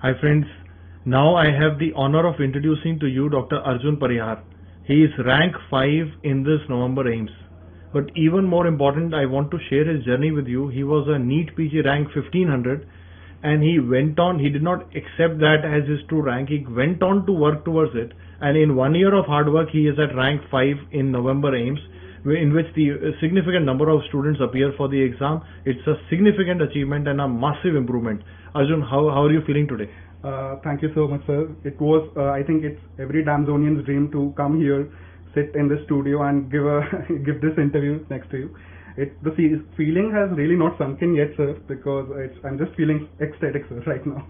Hi friends, now I have the honor of introducing to you Dr. Arjun Parihar. He is rank 5 in this November AIIMS. But even more important, I want to share his journey with you. He was a NEET PG rank 1500 and he went on, he did not accept that as his true rank. He went on to work towards it, and in 1 year of hard work he is at rank 5 in November AIIMS, in which the significant number of students appear for the exam. It's a significant achievement and a massive improvement. Arjun, how are you feeling today? Thank you so much, sir. It was, I think it's every DAMSonian's dream to come here, sit in the studio and give this interview next to you. The feeling has really not sunk in yet, sir, because I'm just feeling ecstatic, sir, right now.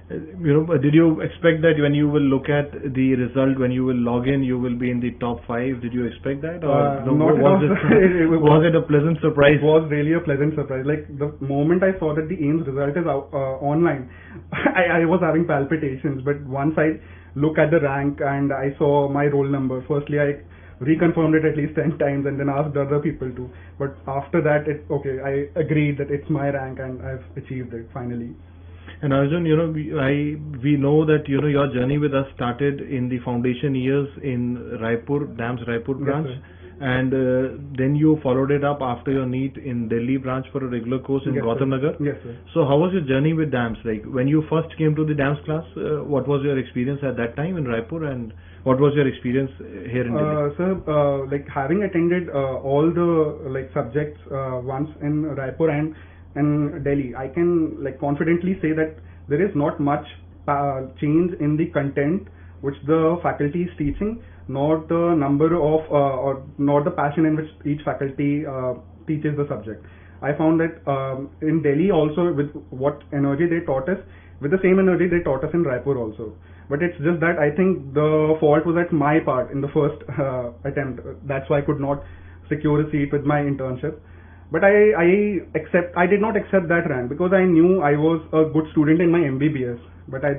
Did you expect that when you will look at the result, when you will log in, you will be in the top 5? Did you expect that? Or was it a pleasant surprise? It was really a pleasant surprise. Like the moment I saw that the AIIMS result is out, online, I was having palpitations. But once I look at the rank and I saw my roll number, firstly I reconfirmed it at least 10 times and then asked other people to. But after that, I agreed that it's my rank and I've achieved it finally. And Arjun, we know that your journey with us started in the foundation years in Raipur, DAMS Raipur branch, yes, and then you followed it up after your NEET in Delhi branch for a regular course in yes, Gautam Nagar. Yes, sir. So how was your journey with DAMS? Like when you first came to the DAMS class, what was your experience at that time in Raipur, and what was your experience here in Delhi? Sir, like having attended all the subjects once in Raipur and in Delhi, I can confidently say that there is not much change in the content which the faculty is teaching, nor the number of or nor the passion in which each faculty teaches the subject. I found that in Delhi also, with what energy they taught us, with the same energy they taught us in Raipur also. But it's just that I think the fault was at my part in the first attempt. That's why I could not secure a seat with my internship. But I did not accept that rank because I knew I was a good student in my MBBS. But I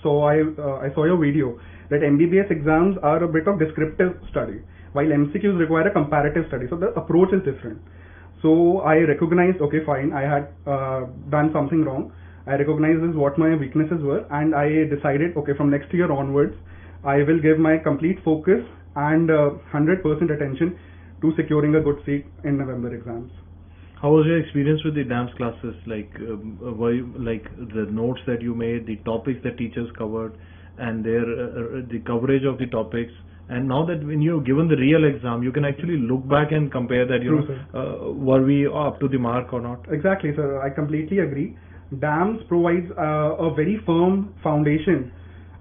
saw your video that MBBS exams are a bit of descriptive study, while MCQs require a comparative study. So the approach is different. So I recognized, okay, fine, I had done something wrong. I recognized what my weaknesses were, and I decided, okay, from next year onwards, I will give my complete focus and 100% attention to securing a good seat in November exams. How was your experience with the DAMS classes? Were you, the notes that you made, the topics that teachers covered, and the coverage of the topics? And now that when you've given the real exam, you can actually look back and compare that, were we up to the mark or not? Exactly, sir. I completely agree. DAMS provides a very firm foundation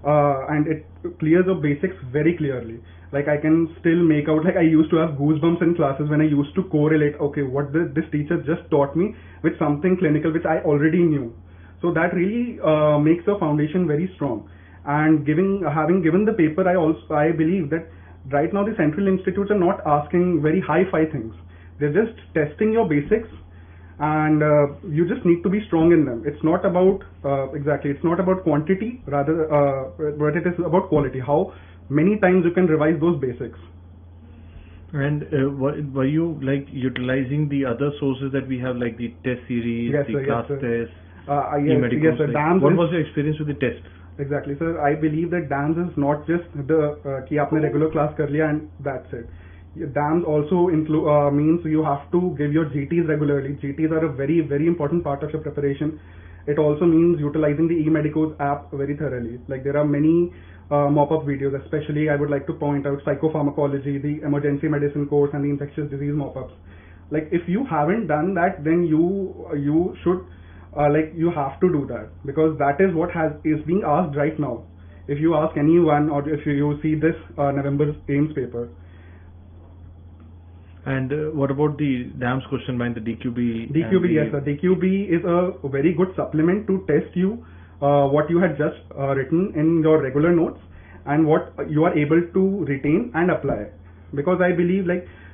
and it clears the basics very clearly. I can still make out, I used to have goosebumps in classes when I used to correlate, okay, what this teacher just taught me with something clinical which I already knew. So that really makes the foundation very strong. And having given the paper, I believe that right now the central institutes are not asking very hi-fi things. They're just testing your basics, and you just need to be strong in them. It's not about it's not about quantity, rather, but it is about quality. How many times you can revise those basics. And were you utilizing the other sources that we have, like the test series, yes, the sir, class yes, test, yes, sir. DAMS what was your experience with the test? Exactly, sir. I believe that DAMS is not just the कि आपने regular class कर लिया and that's it. DAMS also means you have to give your GTs regularly. GTs are a very, very important part of your preparation. It also means utilizing the eMedicos app very thoroughly. There are many mop-up videos, especially I would like to point out psychopharmacology, the emergency medicine course, and the infectious disease mop-ups. If you haven't done that, then you should you have to do that, because that is what is being asked right now. If you ask anyone, or if you see this November's AIIMS paper. And what about the DAMS question bank, the DQB? DQB, yes, sir. DQB is a very good supplement to test you what you had just written in your regular notes and what you are able to retain and apply. Because I believe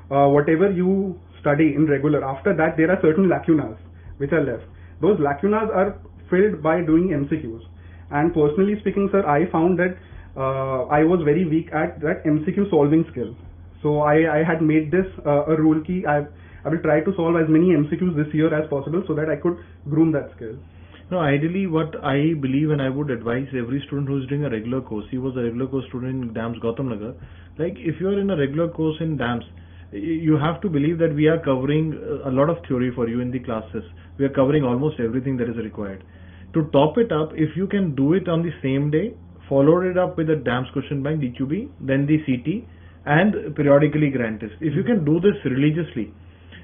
whatever you study in regular, after that there are certain lacunas which are left. Those lacunas are filled by doing MCQs. And personally speaking, sir, I found that I was very weak at that MCQ solving skill. So I had made this a rule key. I will try to solve as many MCQs this year as possible so that I could groom that skill. No, ideally what I believe and I would advise every student who is doing a regular course, he was a regular course student in DAMS Gautam Nagar, like if you are in a regular course in DAMS, you have to believe that we are covering a lot of theory for you in the classes. We are covering almost everything that is required. To top it up, if you can do it on the same day, follow it up with the DAMS question bank, DQB, then the CT, and periodically grant test. If you can do this religiously,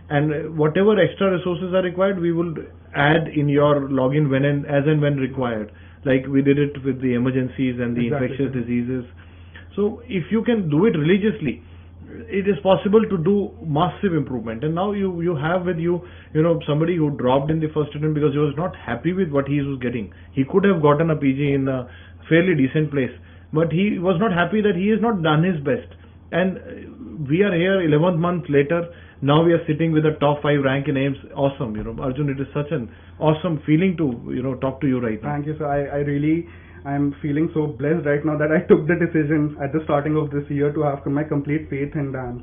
and whatever extra resources are required, we will add in your login when and as and when required. Like we did it with the emergencies and the infectious diseases. So if you can do it religiously, it is possible to do massive improvement. And now you have with you, somebody who dropped in the first attempt because he was not happy with what he was getting. He could have gotten a PG in a fairly decent place, but he was not happy that he has not done his best. And we are here 11th month later. Now we are sitting with a top 5 rank in AIIMS. Awesome, Arjun, it is such an awesome feeling to, talk to you right now. Thank you, sir. I'm feeling so blessed right now that I took the decision at the starting of this year to have my complete faith in DAMS.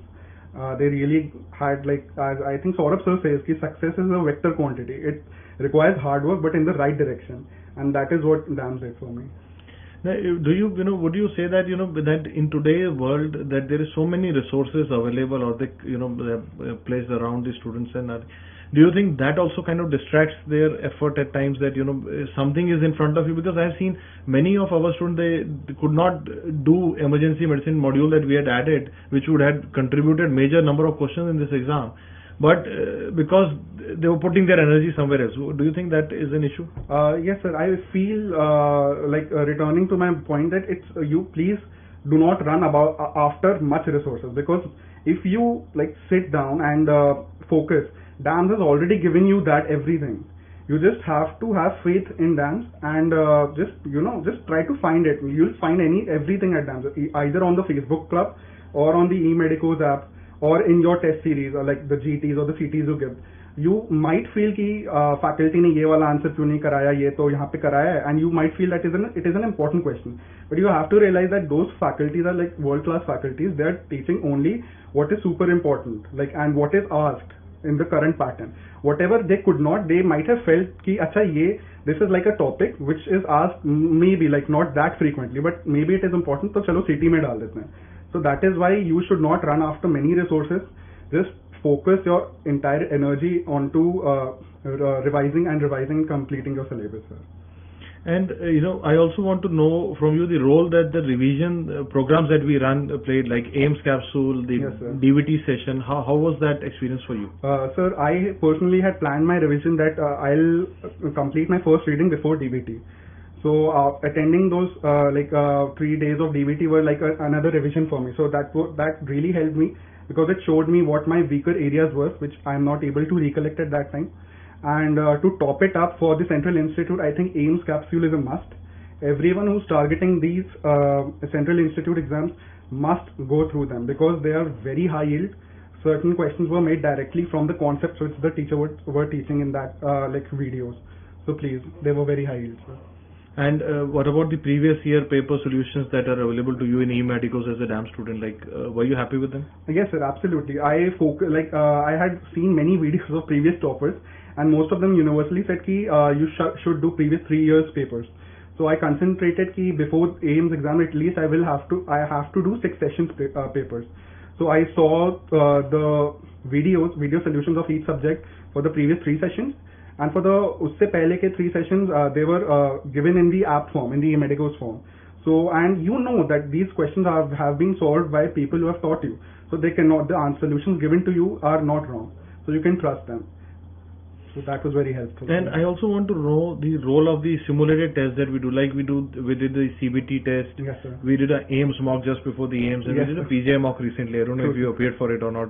They really had, as I think Saurabh sir says, success is a vector quantity. It requires hard work, but in the right direction. And that is what DAMS did for me. Now, would you say that, that in today's world that there is so many resources available or they're placed around the students, and do you think that also kind of distracts their effort at times, that, something is in front of you? Because I've seen many of our students, they could not do emergency medicine module that we had added, which would have contributed major number of questions in this exam. But because they were putting their energy somewhere else. Do you think that is an issue? Yes, sir. I feel returning to my point that it's you please do not run after much resources, because if you sit down and focus, DAMS has already given you that everything. You just have to have faith in DAMS and just try to find it. You'll find everything at DAMS, either on the Facebook club or on the eMedicos app, or in your test series, or like the GTs or the CTs you give. You might feel कि faculty ने ये वाला answer क्यों नहीं कराया, ये तो यहाँ पे कराया है, and you might feel that it is an important question. But you have to realize that those faculties are like world-class faculties. They are teaching only what is super important, and what is asked in the current pattern. Whatever they could not, they might have felt कि अच्छा this is like a topic which is asked maybe not that frequently, but maybe it is important, तो चलो CT में डाल देते हैं. So that is why you should not run after many resources. Just focus your entire energy onto revising and completing your syllabus, sir. And I also want to know from you the role that the revision programs that we run played, like AIIMS capsule, the DVT session. How was that experience for you? Sir, I personally had planned my revision that I'll complete my first reading before DVT. So attending those 3 days of DVT were like another revision for me. So that really helped me, because it showed me what my weaker areas were, which I am not able to recollect at that time. And to top it up for the Central Institute, I think AIIMS capsule is a must. Everyone who's targeting these Central Institute exams must go through them, because they are very high yield. Certain questions were made directly from the concepts which the teacher were teaching in that videos. So please, they were very high yield, sir. And what about the previous year paper solutions that are available to you in eMedicos as a DAMS student? Were you happy with them? Yes, sir, absolutely. I had seen many videos of previous toppers, and most of them universally said कि you should do previous 3 years papers. So I concentrated कि before AIIMS exam at least I have to do 6 sessions papers. So I saw the video solutions of each subject for the previous 3 sessions. And for the उससे पहले के 3 sessions, they were given in the app form, in the eMedicos form. So, and you know that these questions have been solved by people who have taught you. So the solutions given to you are not wrong. So you can trust them. So that was very helpful. And I also want to know the role of the simulated tests that we do. We did the CBT test. Yes, sir. We did an AIIMS mock just before the AIIMS, and we did a PGI mock recently. I don't know if you appeared for it or not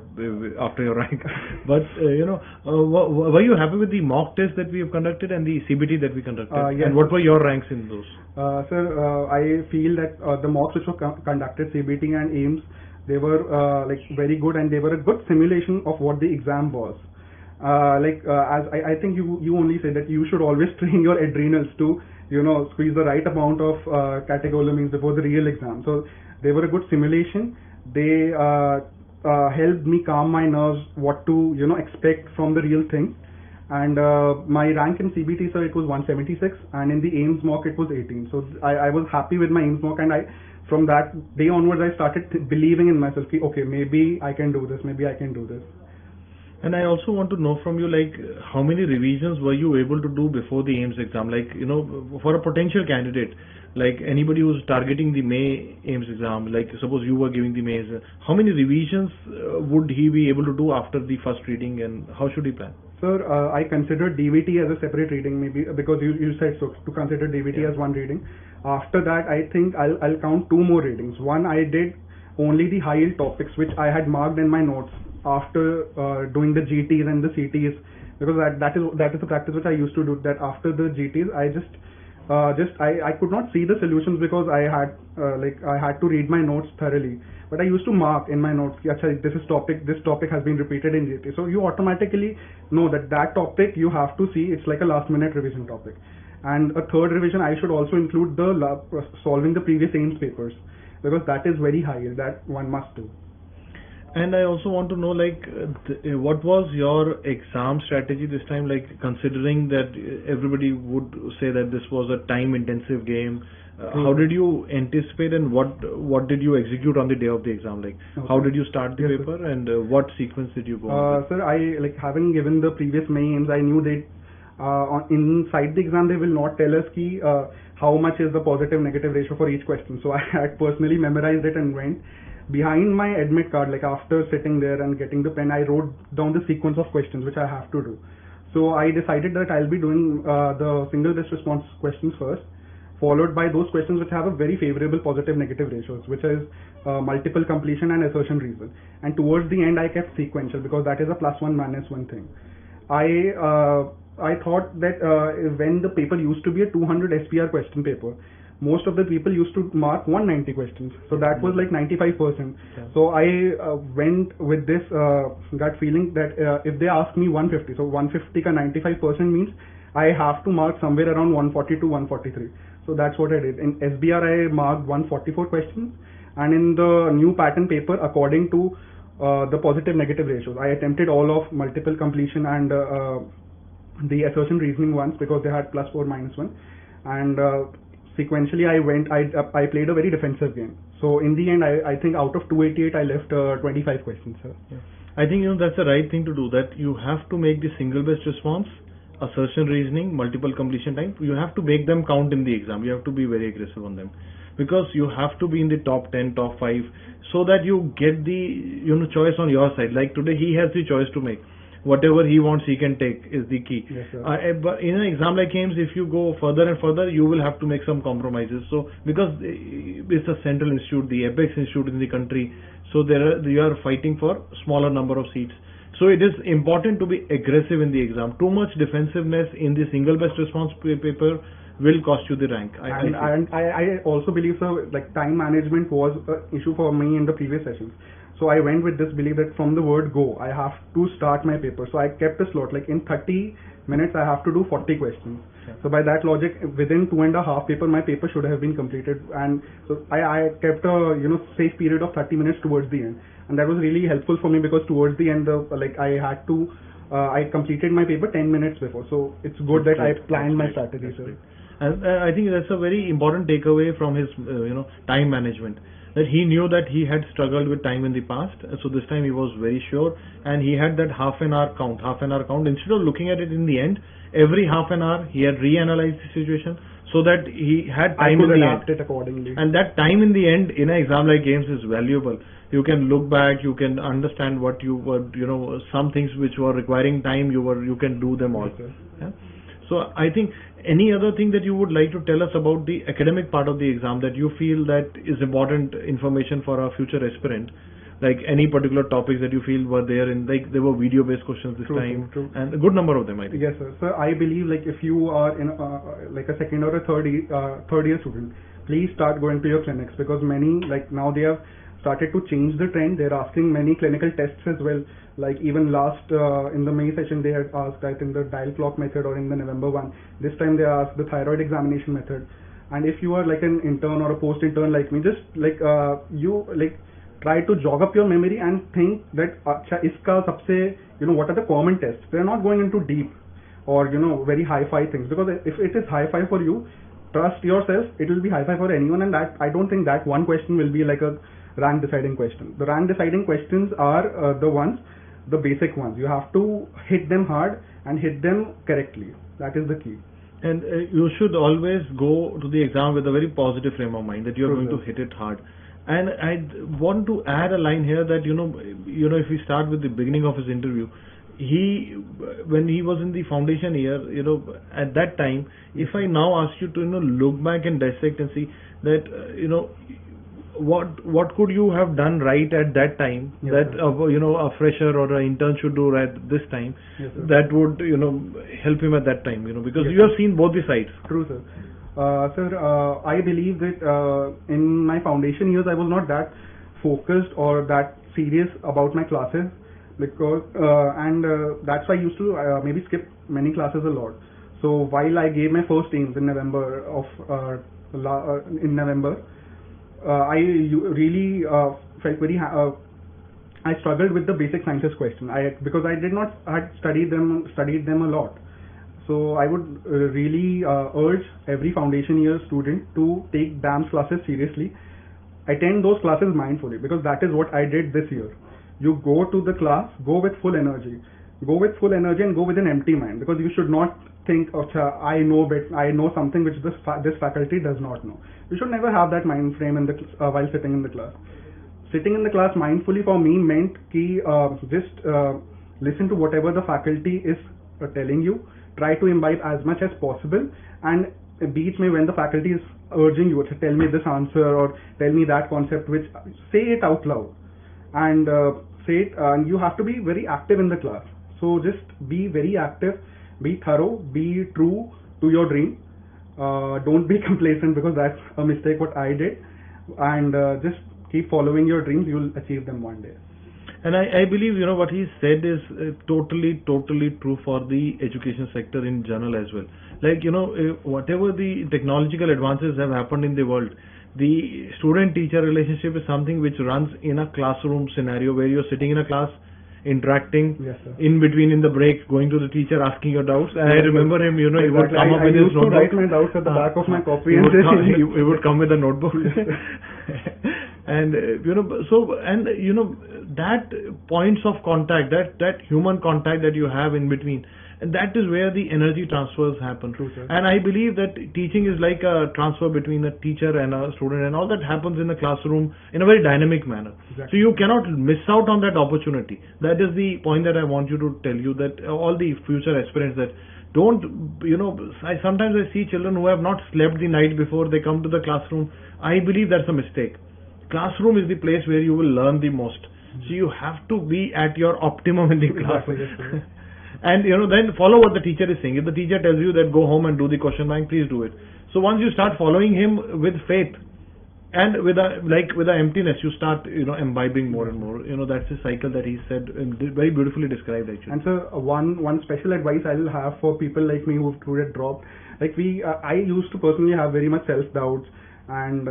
after your rank. But were you happy with the mock test that we have conducted and the CBT that we conducted? Yes. And what were your ranks in those? Sir, I feel that the mocks which were conducted, CBT and AIIMS, they were very good, and they were a good simulation of what the exam was. As I think you only say that you should always train your adrenals to squeeze the right amount of catecholamines before the real exam. So they were a good simulation. They helped me calm my nerves, what to expect from the real thing. and my rank in CBT, sir, it was 176, and in the AIIMS mock it was 18. So I was happy with my AIIMS mock, and from that day onwards I started believing in myself. Okay, maybe I can do this. Maybe I can do this. And I also want to know from you, like, how many revisions were you able to do before the AIIMS exam? Like, you know, for a potential candidate, like anybody who's targeting the May AIIMS exam, like suppose you were giving the May, how many revisions would he be able to do after the first reading, and how should he plan? Sir, I consider DVT as a separate reading, maybe because you said so, to consider DVT as one reading. After that, I think I'll count 2 more readings. One, I did only the high yield topics which I had marked in my notes after doing the GTs and the CTs, because that is the practice which I used to do. That after the GTs, I could not see the solutions because I had to read my notes thoroughly. But I used to mark in my notes, this topic has been repeated in GT. So you automatically know that topic you have to see. It's like a last minute revision topic. And a third revision, I should also include the solving the previous AIIMS papers, because that is very high, that one must do. And I also want to know, like, what was your exam strategy this time, like, considering that everybody would say that this was a time intensive game. How did you anticipate, and what did you execute on the day of the exam? Like, how did you start the paper, and what sequence did you go on with? Sir, having given the previous May AIIMS, I knew that inside the exam they will not tell us how much is the positive negative ratio for each question. So I had personally memorized it and went. Behind my admit card, like after sitting there and getting the pen, I wrote down the sequence of questions which I have to do. So I decided that I'll be doing the single best response questions first, followed by those questions which have a very favorable positive negative ratios, which is multiple completion and assertion reason. And towards the end I kept sequential, because that is a +1 -1 thing. I thought that when the paper used to be a 200 SPR question paper, most of the people used to mark 190 questions, so that was like 95%. So I went with this gut feeling that if they ask me 150, so 150 ka 95% means I have to mark somewhere around 140 to 143. So that's what I did. In SBR I marked 144 questions, and in the new pattern paper, according to the positive negative ratios, I attempted all of multiple completion and the assertion reasoning ones, because they had +4 -1, and sequentially I played a very defensive game. So in the end, I think out of 288 I left 25 questions, sir. I think, you know, that's the right thing to do, that you have to make the single best response, assertion reasoning, multiple completion time, you have to make them count in the exam. You have to be very aggressive on them, because you have to be in the top 10, top 5, so that you get the, you know, choice on your side. Like today he has the choice to make. Whatever he wants he can take is the key. Yes, sir. But in an exam like AIIMS, if you go further and further, you will have to make some compromises. So because it's a central institute, the apex institute in the country, so you are fighting for smaller number of seats. So it is important to be aggressive in the exam. Too much defensiveness in the single best response paper will cost you the rank. I also believe, sir, like time management was an issue for me in the previous sessions. So I went with this belief that from the word go, I have to start my paper. So I kept a slot, like in 30 minutes I have to do 40 questions. So by that logic, within 2.5 paper, my paper should have been completed. And so I kept a safe period of 30 minutes towards the end. And that was really helpful for me, because towards the end, I completed my paper 10 minutes before. So it's good that I planned my strategy, sir. And I think that's a very important takeaway from his, time management. That he knew that he had struggled with time in the past, so this time he was very sure, and he had that half an hour count. Instead of looking at it in the end, every half an hour he had reanalyzed the situation, so that he had time in the end. It accordingly. And that time in the end in an exam like AIIMS is valuable. You can look back, you can understand what you were, some things which were requiring time, you can do them all. Yes, yeah? So I think, any other thing that you would like to tell us about the academic part of the exam that you feel that is important information for a future aspirant? Like any particular topics that you feel were there in, like there were video based questions this time, and a good number of them, I think. Yes, sir. So I believe, like, if you are in like a second or a third year student, please start going to your clinics, because many, like now they have started to change the trend. They're asking many clinical tests as well. Like even last in the May session they had asked, I think, the dial clock method, or in the November one. This time they asked the thyroid examination method. And if you are like an intern or a post intern like me, just like try to jog up your memory and think that iska sabse, what are the common tests. They're not going into deep. or very hi-fi things, because if it is hi-fi for you, trust yourself, it will be hi-fi for anyone. And that, I don't think that one question will be like a rank deciding question. The rank deciding questions are the basic ones. You have to hit them hard and hit them correctly. That is the key. And you should always go to the exam with a very positive frame of mind that you are going to hit it hard. And I want to add a line here that if we start with the beginning of his interview, when he was in the foundation year, at that time, if I now ask you to look back and dissect and see that what could you have done right at that time, that a fresher or an intern should do right this time, that would help him at that time, because you have seen both the sides. True, sir. Sir, I believe that in my foundation years I was not that focused or that serious about my classes, because that's why I used to maybe skip many classes a lot. So while I gave my first AIIMS in November I really felt very I struggled with the basic sciences question because I did not had studied them a lot. So I would really urge every foundation year student to take DAMS classes seriously, attend those classes mindfully, because that is what I did this year. You go to the class, go with full energy and go with an empty mind, because you should not think, I know something which this faculty does not know. You should never have that mind frame while sitting in the class. Sitting in the class mindfully for me meant just listen to whatever the faculty is telling you, try to imbibe as much as possible, and beat me when the faculty is urging you to tell me this answer or tell me that concept, which say it out loud and say it, and you have to be very active in the class. So just be very active, be thorough, be true to your dream. Don't be complacent, because that's a mistake what I did, and just keep following your dreams. You'll achieve them one day. And I believe what he said is totally true for the education sector in general as well. Like whatever the technological advances have happened in the world, the student-teacher relationship is something which runs in a classroom scenario where you're sitting in a class, interacting, in between, in the break, going to the teacher, asking your doubts. And I remember him, he would come up with his notebook. I used to write my doubts at the back of my copy. He would come with a notebook. And that points of contact, that human contact that you have in between, and that is where the energy transfers happen. True, sir. And I believe that teaching is like a transfer between a teacher and a student, and all that happens in the classroom in a very dynamic manner. Exactly. So you cannot miss out on that opportunity. That is the point that I want you to tell you, that all the future aspirants, that don't, sometimes I see children who have not slept the night before they come to the classroom. I believe that's a mistake. Classroom is the place where you will learn the most. So you have to be at your optimum in the classroom. And then follow what the teacher is saying. If the teacher tells you that go home and do the question bank, please do it. So once you start following him with faith and with a emptiness, you start imbibing more and more. That's the cycle that he said, very beautifully described actually. And so one special advice I'll have for people like me who've dropped, like I used to personally have very much self-doubts, and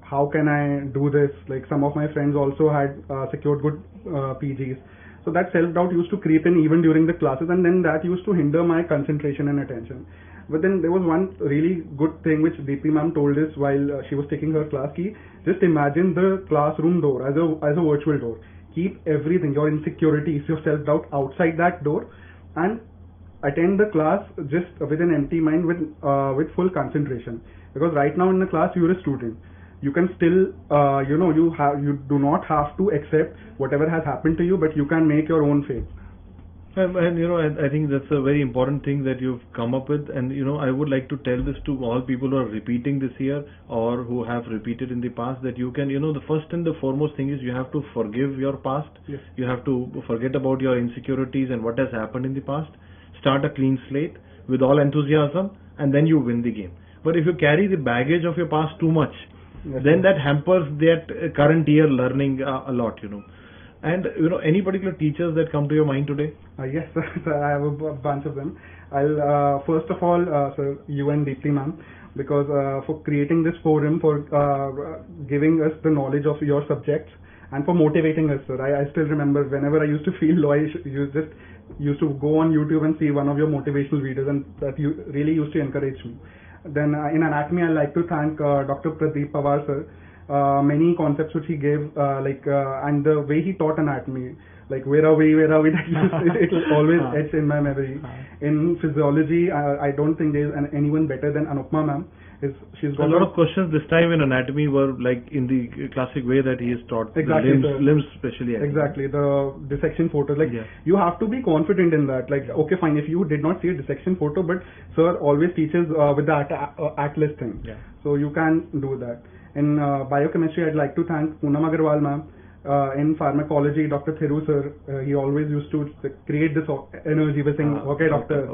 how can I do this? Like some of my friends also had secured good PGs. So that self-doubt used to creep in even during the classes, and then that used to hinder my concentration and attention. But then there was one really good thing which DP ma'am told us while she was taking her class. Just imagine the classroom door as a virtual door. Keep everything, your insecurities, your self-doubt outside that door, and attend the class just with an empty mind, with full concentration. Because right now in the class you're a student. You can still, you do not have to accept whatever has happened to you, but you can make your own fate. And I think that's a very important thing that you've come up with. And I would like to tell this to all people who are repeating this year or who have repeated in the past, that you can, the first and the foremost thing is you have to forgive your past. Yes. You have to forget about your insecurities and what has happened in the past. Start a clean slate with all enthusiasm, and then you win the game. But if you carry the baggage of your past too much, then that hampers that current year learning a lot, And any particular teachers that come to your mind today? Yes, sir, I have a bunch of them. I'll first of all, sir, you and Deepthi ma'am, because for creating this forum, for giving us the knowledge of your subjects, and for motivating us, sir. I still remember whenever I used to feel low, you just used to go on YouTube and see one of your motivational videos, and that you really used to encourage me. Then in anatomy, I like to thank Dr. Pradeep Pawar sir. Many concepts which he gave, and the way he taught anatomy, like where are we, it will always etch in my memory. In physiology, I don't think there is anyone better than Anupma ma'am. She's got a lot of questions this time in anatomy were like in the classic way that he is taught. Exactly, the limbs especially. Exactly, the dissection photos. Like you have to be confident in that. Like okay, fine, if you did not see a dissection photo, but sir always teaches with the atlas thing. Yeah. So you can do that. In biochemistry, I'd like to thank Poonam Agarwal ma'am. In pharmacology, Dr. Thiru sir, he always used to create this energy by saying, okay doctor.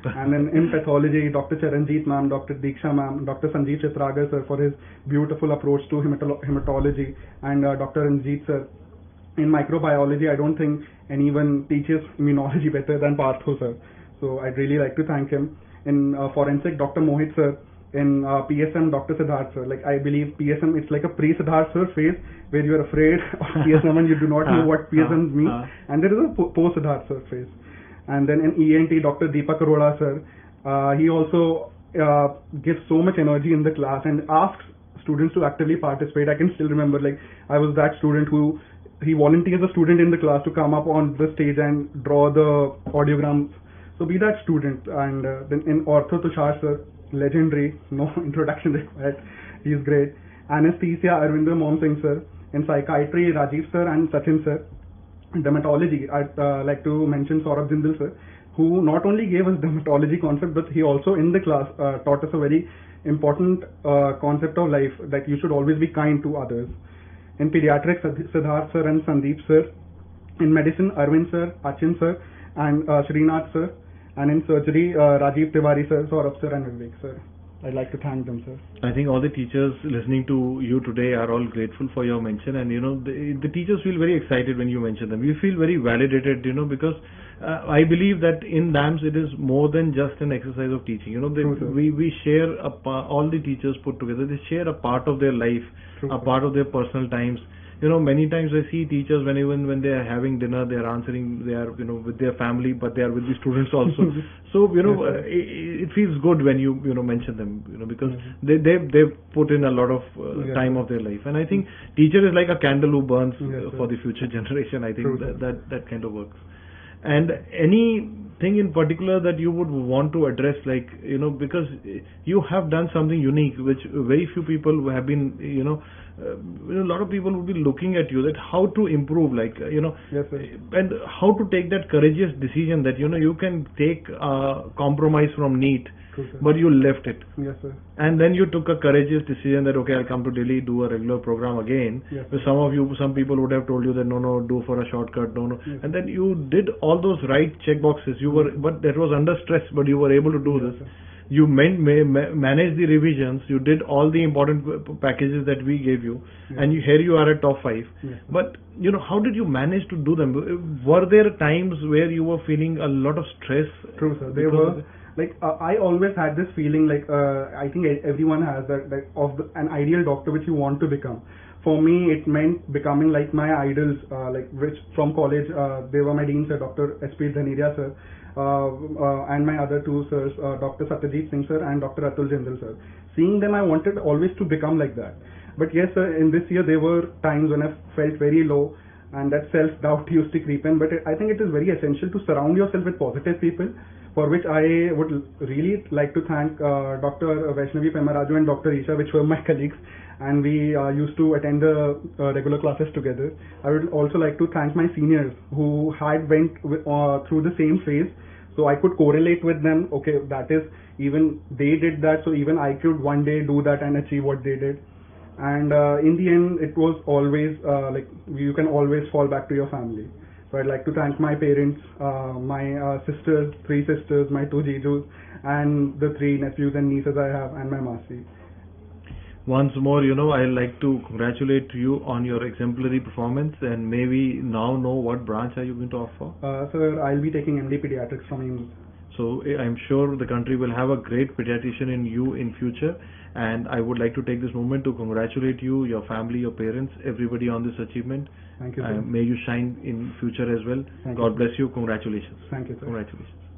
And then in pathology, Dr. Charanjit ma'am, Dr. Diksha ma'am, Dr. Sanjeev Chitragar sir for his beautiful approach to hematology, and Dr. Ranjit sir. In microbiology, I don't think anyone teaches immunology better than Partho sir. So I'd really like to thank him. In forensic, Dr. Mohit sir. In PSM, Dr. Siddharth sir. Like I believe PSM, it's like a pre-Siddharth sir phase where you are afraid of PSM and you do not know what PSM means, and there is a post-Siddharth sir phase. And then in ENT, Dr. Deepak Arora sir, he also gives so much energy in the class and asks students to actively participate. I can still remember, like I was that student who he volunteers a student in the class to come up on the stage and draw the audiograms. So be that student. And then in ortho, Tushar sir, legendary, no introduction required, he's great. Anesthesia, Arvinder Mom Singh sir. In psychiatry, Rajiv sir and Sachin sir. In dermatology, I'd like to mention Saurabh Jindal sir, who not only gave us dermatology concept, but he also in the class taught us a very important concept of life, that you should always be kind to others. In pediatrics, Siddharth sir and Sandeep sir. In medicine, Arvind sir, Achin sir and Srinath sir. And in surgery, Rajiv Tiwari sir, Saurabh sir and Vivek sir. I'd like to thank them, sir. I think all the teachers listening to you today are all grateful for your mention, and the teachers feel very excited when you mention them. You feel very validated, because I believe that in DAMS it is more than just an exercise of teaching. We share all the teachers put together. They share a part of their life, a part of their personal times. Many times I see teachers when they are having dinner, they are answering, they are with their family, but they are with the students also. So it feels good when you mention them, because they put in a lot of time of their life. And I think teacher is like a candle who burns for the future generation. I think that kind of works. And anything in particular that you would want to address, because you have done something unique, which very few people have been, a lot of people would be looking at you, that how to improve, and how to take that courageous decision that, you can take a compromise from NEET, but you left it. Yes, sir. And then you took a courageous decision that, okay, I'll come to Delhi, do a regular program again. Yes, some people would have told you that, no, do for a shortcut, no. Yes. And then you did all those right check boxes. But that was under stress, but you were able to do this. Sir. You managed the revisions, you did all the important packages that we gave you, and here you are at top 5. Yes, but, how did you manage to do them? Were there times where you were feeling a lot of stress? True, sir. There were. I always had this feeling, I think everyone has that, of an ideal doctor which you want to become. For me, it meant becoming like my idols, which from college, they were my dean sir, Dr. S.P. Dhaneria sir, and my other two sirs, Dr. Satyajit Singh sir and Dr. Atul Jindal sir. Seeing them, I wanted always to become like that. But yes, sir, in this year, there were times when I felt very low, and that self-doubt used to creep in. But I think it is very essential to surround yourself with positive people, for which I would really like to thank Dr. Vaishnavi Pemaraju and Dr. Isha, which were my colleagues, and we used to attend the regular classes together. I would also like to thank my seniors who had went through the same phase, so I could correlate with them. Okay, that is, even they did that, so even I could one day do that and achieve what they did. And in the end, it was always you can always fall back to your family. So I'd like to thank my parents, my sisters, 3 sisters, my 2 jijus, and the 3 nephews and nieces I have, and my Masi. Once more, I'd like to congratulate you on your exemplary performance, and maybe now know what branch are you going to offer? Sir, I'll be taking MD Pediatrics from Ames. So I'm sure the country will have a great pediatrician in you in future, and I would like to take this moment to congratulate you, your family, your parents, everybody on this achievement. Thank you, sir. May you shine in future as well. Thank God you. bless you. Congratulations. Thank you, sir. Congratulations.